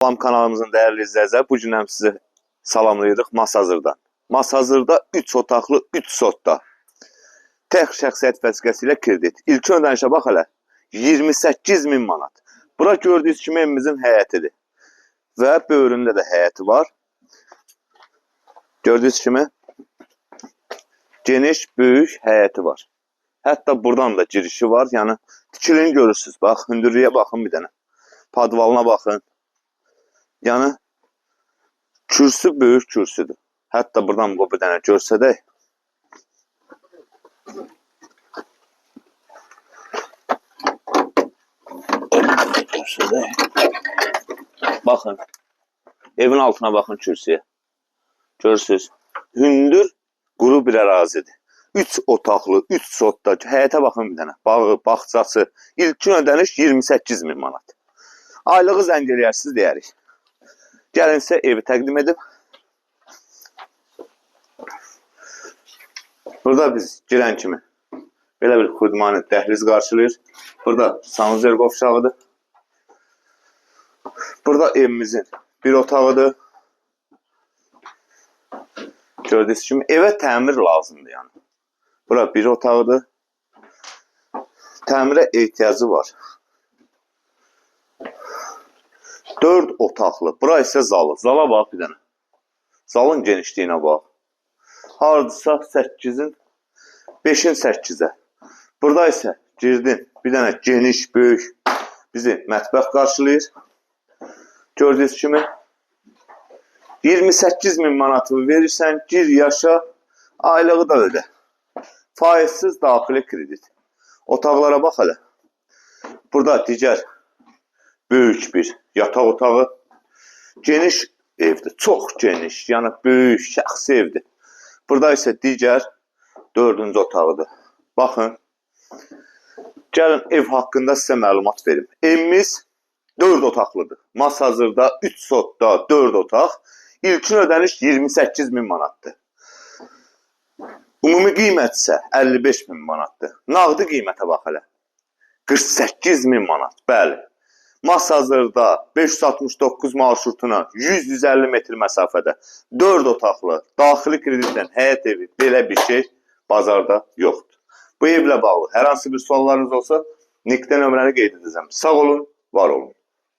Salam kanalımızın değerli izləyicilər, bu gün sizi salamlayırıq Masazırdan. Masazırda 3 otaqlı 3 sotda tək şəxsiyyət vəsiqəsi ilə kredit. İlk ödənişə bax hələ 28.000 manat. Bura gördüyünüz kimi evimizin həyətidir. Və böyründə də həyəti var. Gördüyünüz kimi geniş, böyük həyəti var. Hətta buradan da girişi var. Yəni tikilini görürsünüz. Bax, hündürlüyə baxın bir dənə. Padvalına baxın. Yəni kürsü böyük kürsüdür. Hətta buradan bu bir dənə görsədək. Baxın. Evin altına baxın kürsüyə. Görürsünüz. Hündür, quru bir ərazidir. 3 otaqlı, 3 sotda. Həyətə baxın bir dənə. Bağı, bağçası. İlkin ödəniş 28.000 manat. Aylığı zəng eləyərsiniz deyərik. Gəlin sizə evi təqdim edib. Burada biz girən kimi belə bir xudmanı dəhliz qarşılayır. Burada sanuzel qovşağıdır. Burada evimizin bir otağıdır. Gördüyünüz kimi evə təmir lazımdır yəni. Bura bir otağıdır. Təmirə ehtiyacı var. 4 otaqlı. Bura isə zalı. Zala bax bir dənə. Zalın genişliyinə bax. Hardasa 8-in 5-in 8-ə. Burada isə girdin. Bir dənə geniş, böyük bizi mətbəx qarşılayır. Gördüyünüz kimi 28.000 manatını verirsən, gir yaşa, aylığı da ödə. Faizsiz daxili kredit. Otaqlara bax hələ. Burada digər böyük bir yataq otağı. Geniş evdir. Çox geniş. Yəni böyük, şəxsi evdir. Burada isə digər 4-cü otağıdır. Baxın. Gəlin ev haqqında sizə məlumat verim. Evimiz 4 otaqlıdır. Masazırda 3 sotda 4 otaq. İlkin ödəniş 28.000 manatdır. Ümumi qiymət isə 55.000 manatdır. Nağdı qiymətə bax hələ. 48.000 manat. Bəli. Masazırda 569 marşrutuna 100-150 metr məsafədə 4 otaqlı, daxili kreditlə həyət evi belə bir şey bazarda yoxdur. Bu evlə bağlı hər hansı bir suallarınız olsa, Nikdə nömrəni qeyd edəcəm. Sağ olun, var olun.